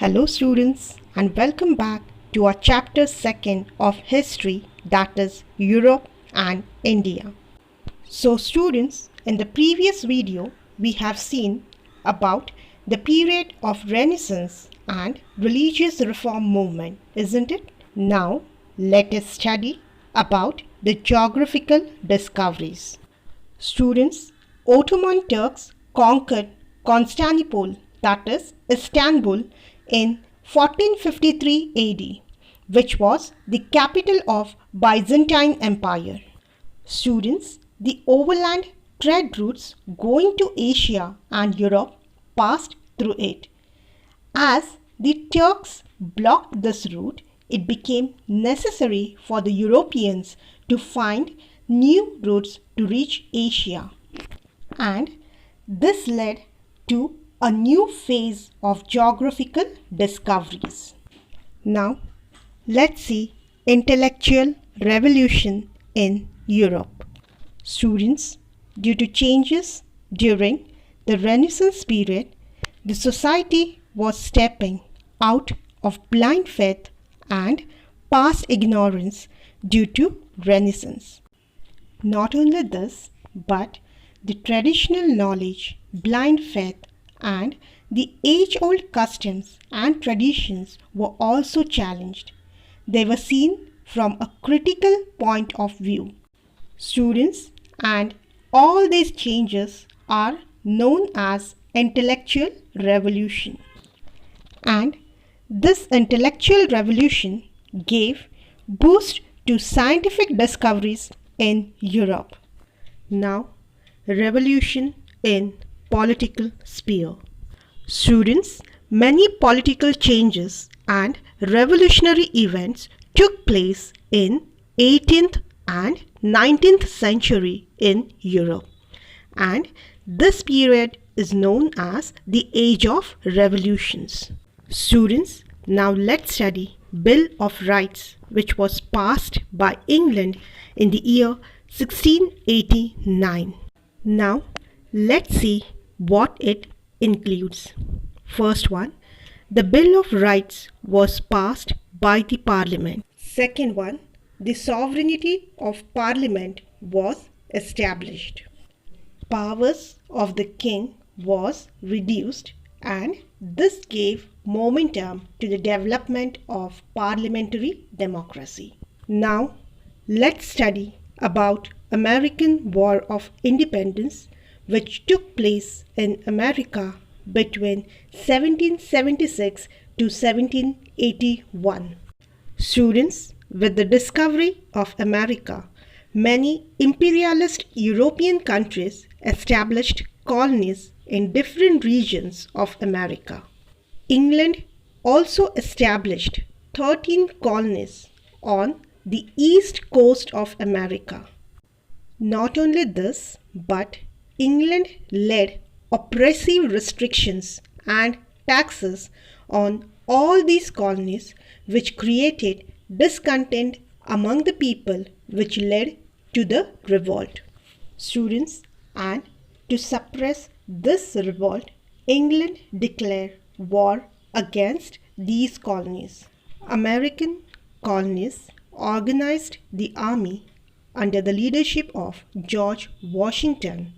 Hello students and welcome back to our chapter 2 of history, that is Europe and India. So students, in the previous video we have seen about the period of Renaissance and religious reform movement, isn't it? Now let us study about the geographical discoveries. Students, Ottoman Turks conquered Constantinople, that is Istanbul, in 1453 AD, which was the capital of Byzantine Empire. Students, the overland trade routes going to Asia and Europe passed through it. As the Turks blocked this route, it became necessary for the Europeans to find new routes to reach Asia, and this led to a new phase of geographical discoveries. Now, let's see intellectual revolution in Europe. Students, due to changes during the Renaissance period, the society was stepping out of blind faith and past ignorance due to Renaissance. Not only this, but the traditional knowledge, blind faith, and the age-old customs and traditions were also challenged. They were seen from a critical point of view. Students, and all these changes are known as intellectual revolution. And this intellectual revolution gave boost to scientific discoveries in Europe. Now, revolution in political sphere. Students, many political changes and revolutionary events took place in 18th and 19th century in Europe, and this period is known as the Age of Revolutions. Students, now let's study Bill of Rights, which was passed by England in the year 1689. Now let's see what it includes. First one, the Bill of Rights was passed by the Parliament. Second one, the sovereignty of Parliament was established. Powers of the king was reduced, and this gave momentum to the development of parliamentary democracy. Now let's study about American War of Independence, which took place in America between 1776 to 1781. Students, with the discovery of America, many imperialist European countries established colonies in different regions of America. England also established 13 colonies on the east coast of America. Not only this, but England laid oppressive restrictions and taxes on all these colonies, which created discontent among the people, which led to the revolt. Students, and to suppress this revolt, England declared war against these colonies. American colonies organized the army under the leadership of George Washington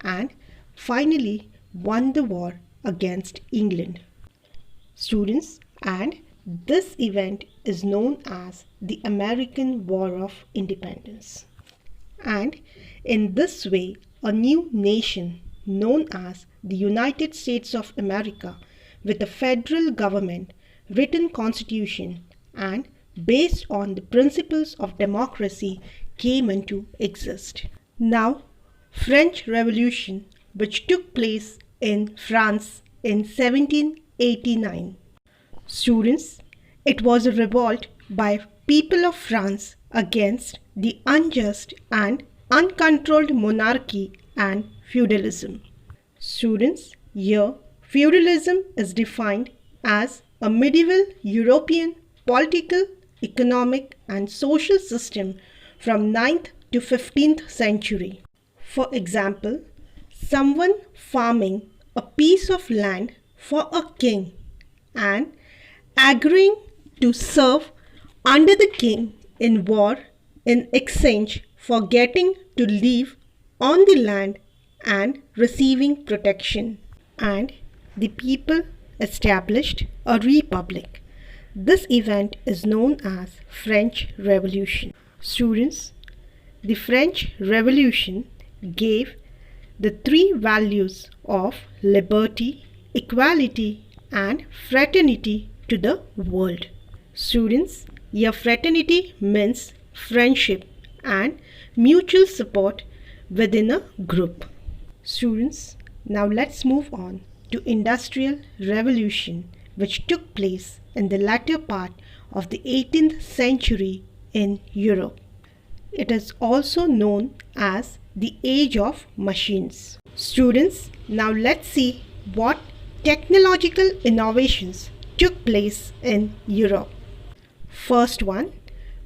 and finally won the war against England. Students, and this event is known as the American War of Independence. And in this way, a new nation known as the United States of America, with a federal government, written constitution, and based on the principles of democracy, came into exist. Now, French Revolution, which took place in France in 1789. Students, it was a revolt by people of France against the unjust and uncontrolled monarchy and feudalism. Students, here feudalism is defined as a medieval European political, economic and social system from 9th to 15th century. For example, someone farming a piece of land for a king and agreeing to serve under the king in war in exchange for getting to live on the land and receiving protection. And the people established a republic. This event is known as French Revolution. Students, the French Revolution gave the three values of liberty, equality, and fraternity to the world. Students, a fraternity means friendship and mutual support within a group. Students, now let's move on to Industrial Revolution, which took place in the latter part of the 18th century in Europe. It is also known as the Age of Machines. Students, now let's see what technological innovations took place in Europe. First one,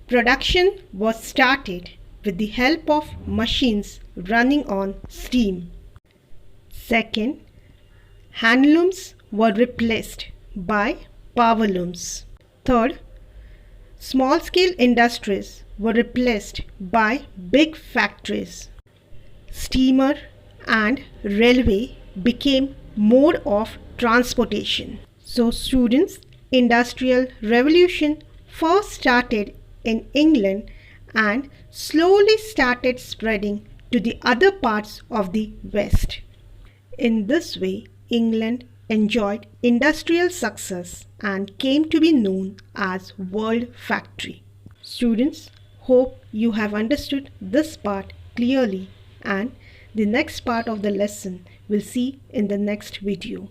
production was started with the help of machines running on steam. Second, handlooms were replaced by power looms. Third, small-scale industries were replaced by big factories. Steamer and railway became mode of transportation. So students, Industrial Revolution first started in England and slowly started spreading to the other parts of the West. In this way, England enjoyed industrial success and came to be known as World Factory. Students, hope you have understood this part clearly, and the next part of the lesson we'll see in the next video.